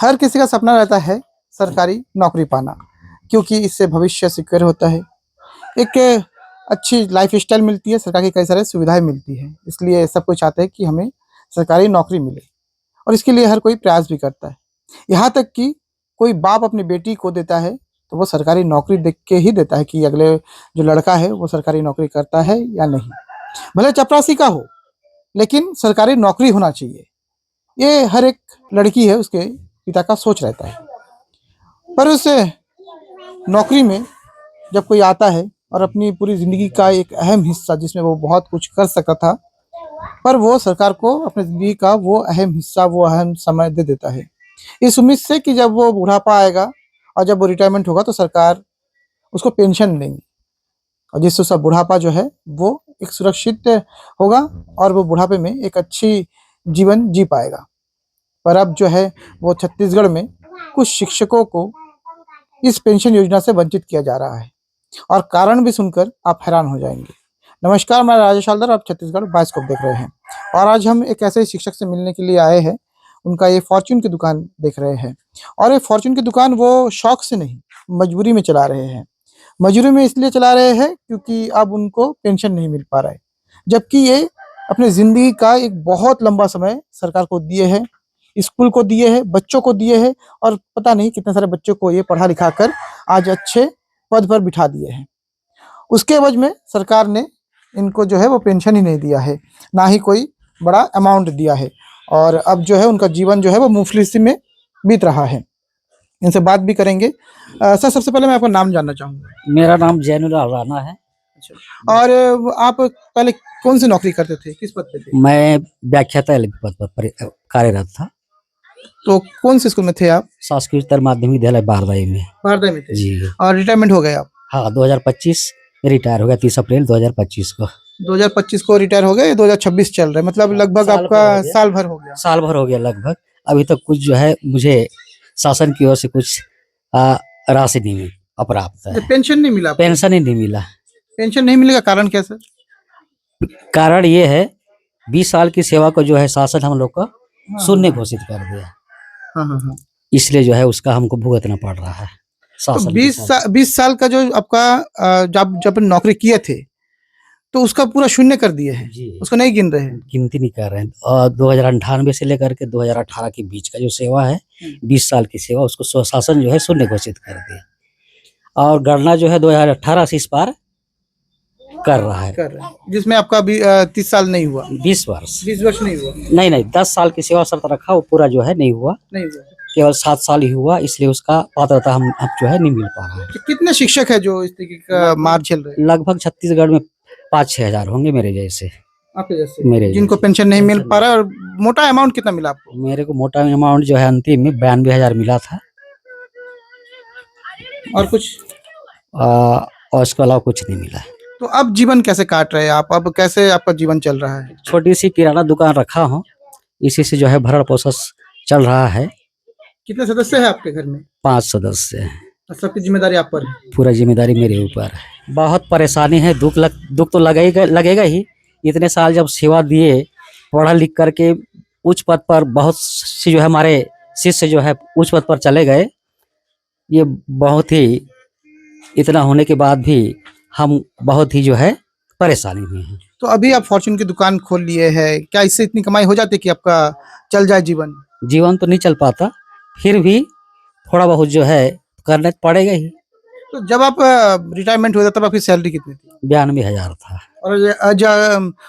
हर किसी का सपना रहता है सरकारी नौकरी पाना, क्योंकि इससे भविष्य सिक्योर होता है। एक अच्छी लाइफ स्टाइल मिलती है, सरकार की कई सारी सुविधाएं मिलती है, इसलिए सब कोई चाहते हैं कि हमें सरकारी नौकरी मिले और इसके लिए हर कोई प्रयास भी करता है। यहाँ तक कि कोई बाप अपनी बेटी को देता है तो वो सरकारी नौकरी देख के ही देता है कि अगले जो लड़का है वो सरकारी नौकरी करता है या नहीं। भले चपरासी का हो, लेकिन सरकारी नौकरी होना चाहिए, ये हर एक लड़की है उसके पिता का सोच रहता है। पर उस नौकरी में जब कोई आता है और अपनी पूरी ज़िंदगी का एक अहम हिस्सा जिसमें वो बहुत कुछ कर सकता था, पर वो सरकार को अपनी ज़िंदगी का वो अहम हिस्सा, वो अहम समय दे देता है, इस उम्मीद से कि जब वो बुढ़ापा आएगा और जब वो रिटायरमेंट होगा तो सरकार उसको पेंशन देंगी और जिससे उसका बुढ़ापा जो है वो एक सुरक्षित होगा और वो बुढ़ापे में एक अच्छी जीवन जी पाएगा। पर अब जो है वो छत्तीसगढ़ में कुछ शिक्षकों को इस पेंशन योजना से वंचित किया जा रहा है और कारण भी सुनकर आप हैरान हो जाएंगे। नमस्कार, मैं राजेश हालदार, आप छत्तीसगढ़ बायोस्कोप देख रहे हैं और आज हम एक ऐसे शिक्षक से मिलने के लिए आए हैं। उनका ये फॉर्च्यून की दुकान देख रहे हैं और ये फॉर्च्यून की दुकान वो शौक से नहीं, मजबूरी में चला रहे हैं। मजबूरी में इसलिए चला रहे हैं क्योंकि अब उनको पेंशन नहीं मिल पा रहा है, जबकि ये अपने ज़िंदगी का एक बहुत लंबा समय सरकार को दिए हैं, स्कूल को दिए हैं, बच्चों को दिए हैं और पता नहीं कितने सारे बच्चों को ये पढ़ा लिखा कर आज अच्छे पद पर बिठा दिए हैं। उसके एवज में सरकार ने इनको जो है वो पेंशन ही नहीं दिया है, ना ही कोई बड़ा अमाउंट दिया है और अब जो है उनका जीवन जो है वो मुफलिसी में बीत रहा है। इनसे बात भी करेंगे। सर, सबसे पहले मैं आपका नाम जानना चाहूँगा। मेरा नाम जैनुल राना है। और आप पहले कौन सी नौकरी करते थे, किस पद पे थे? मैं व्याख्याता पद पर कार्यरत था। तो कौन से स्कूल में थे आप? संस्कृत माध्यमिक विद्यालय बारदाई में। बारदाई में थे जी। और रिटायरमेंट हो गए आप? हाँ, 2025 में रिटायर हो गया, 30 अप्रैल 2025 को। 2025 को रिटायर हो गए, 2026 चल रहा है, मतलब लगभग आपका साल भर हो गया। साल भर हो गया लगभग। अभी तक कुछ जो है मुझे शासन की ओर से कुछ राशि नहीं प्राप्त है। पेंशन नहीं मिला? पेंशन ही नहीं मिला। पेंशन नहीं मिलेगा, कारण क्या सर? कारण ये है 20 साल की सेवा को जो है शासन हम लोग को शून्य घोषित कर दिया। हाँ। इसलिए जो है उसका हमको भुगतना पड़ रहा है। तो 20 साल का जो आपका जब नौकरी किए थे तो उसका पूरा शून्य कर दिए हैं, उसको नहीं गिन रहे हैं? गिनती नहीं कर रहे हैं। और 2098 से लेकर के 2018 के बीच का जो सेवा है, 20 साल की सेवा, उसको शासन जो है शून्य घोषित कर दिया और गणना जो है 2018 से इस पार कर रहा है, जिसमें आपका 30 साल नहीं हुआ। 20 वर्ष नहीं हुआ? नहीं, 10 साल की सेवा शर्त रखा, वो पूरा जो है नहीं हुआ, केवल 7 साल ही हुआ, इसलिए उसका पात्रता हम अब जो है नहीं मिल पा रहा है। तो कितने शिक्षक है जो इस तरीके का मार झेल रहे हैं? लगभग छत्तीसगढ़ में 5-6 हजार होंगे मेरे जैसे। आपके जैसे मेरे जिनको पेंशन नहीं मिल पा रहा। और मोटा अमाउंट कितना मिला आपको? मेरे को मोटा अमाउंट जो है अंतिम में 92,000 मिला था और कुछ और इसके अलावा कुछ नहीं मिला। तो अब जीवन कैसे काट रहे हैं आप? अब कैसे आपका जीवन चल रहा है? छोटी सी किराना दुकान रखा हूँ, इसी से जो है भरण पोषण चल रहा है। कितने सदस्य हैं आपके घर में? 5 सदस्य हैं। सबकी जिम्मेदारी आप पर है? पूरा जिम्मेदारी मेरे ऊपर है। बहुत परेशानी है, दुख तो लगेगा ही। इतने साल जब सेवा दिए, पढ़ा लिख करके उच्च पद पर, बहुत से जो है हमारे शिष्य जो है उच्च पद पर चले गए। ये बहुत ही, इतना होने के बाद भी हम बहुत ही जो है परेशानी में हैं। तो अभी आप फॉर्च्यून की दुकान खोल लिए हैं, क्या इससे इतनी कमाई हो जाती है कि आपका चल जाए जीवन? जीवन तो नहीं चल पाता, फिर भी थोड़ा बहुत जो है करने पड़ेगा ही। तो जब आप रिटायरमेंट हो जाता तब आपकी सैलरी कितनी थी? 92,000 था।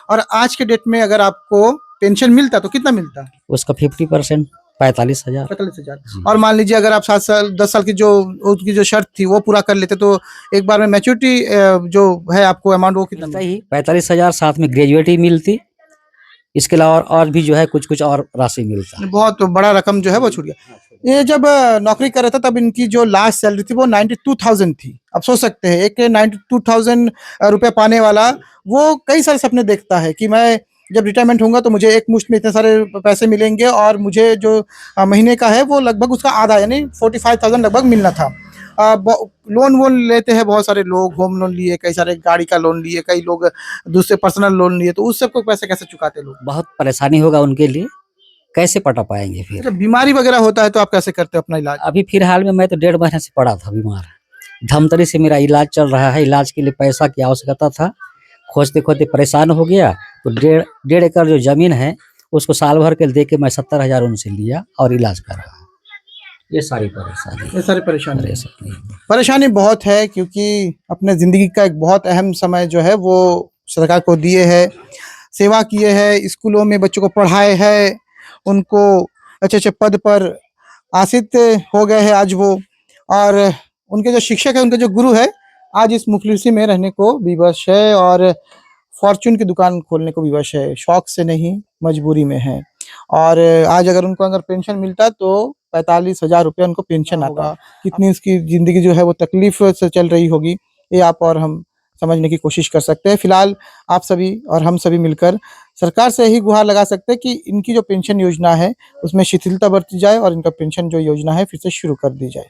और आज के डेट में अगर आपको पेंशन मिलता तो कितना मिलता? उसका 50% 45,000। 45,000। और मान लीजिए अगर आप 7 साल 10 साल की जो उनकी जो शर्त थी वो पूरा कर लेते तो एक बार में मैच्योरिटी जो है आपको अमाउंट वो कितना? ही 45,000, साथ में ग्रेजुएट ही मिलती, इसके अलावा और भी जो है कुछ और राशि मिलता। बहुत बड़ा रकम जो है वो छूट गया। ये जब नौकरी कर रहा था तब इनकी जो लास्ट सैलरी थी वो 92,000 थी। आप सोच सकते हैं एक 92,000 रुपये पाने वाला वो कई सारे सपने देखता है कि मैं जब रिटायरमेंट होऊंगा तो मुझे एक मुश्त में इतने सारे पैसे मिलेंगे और मुझे जो महीने का है वो लगभग उसका आधा यानी 45,000 लगभग मिलना था। लोन वोन लेते हैं बहुत सारे लोग, होम लोन लिए, कई सारे गाड़ी का लोन लिए, कई लोग दूसरे पर्सनल लोन लिए, तो उस सबको पैसे कैसे चुकाते लोग? बहुत परेशानी होगा उनके लिए, कैसे पटा पाएंगे फिर। जब बीमारी वगैरह होता है तो आप कैसे करते हो अपना इलाज? अभी फिलहाल में मैं तो 1.5 महीने से पड़ा था बीमार। धमतरी से मेरा इलाज चल रहा है। इलाज के लिए पैसा की आवश्यकता था। खोजते खोजते परेशान हो गया, तो 1.5 एकड़ जो जमीन है उसको साल भर के दे के मैं 70,000 उनसे लिया और इलाज करा। ये सारी परेशानी ये सारी परेशानी परेशानी परेशानी बहुत है, क्योंकि अपने ज़िंदगी का एक बहुत अहम समय जो है वो सरकार को दिए है, सेवा किए हैं, स्कूलों में बच्चों को पढ़ाए हैं, उनको अच्छे-अच्छे पद पर आसीत हो गए हैं आज वो, और उनके जो शिक्षक हैं, उनके जो गुरु हैं, आज इस मुफलिसी में रहने को विवश है और फ़ॉर्च्यून की दुकान खोलने को विवश है। शौक से नहीं, मजबूरी में है। और आज अगर उनको अगर पेंशन मिलता तो 45,000 रुपया उनको पेंशन आता। कितनी उसकी ज़िंदगी जो है वो तकलीफ़ से चल रही होगी, ये आप और हम समझने की कोशिश कर सकते हैं। फ़िलहाल आप सभी और हम सभी मिलकर सरकार से यही गुहार लगा सकते हैं कि इनकी जो पेंशन योजना है, उसमें शिथिलता बरती जाए और इनका पेंशन जो योजना है फिर से शुरू कर दी जाए।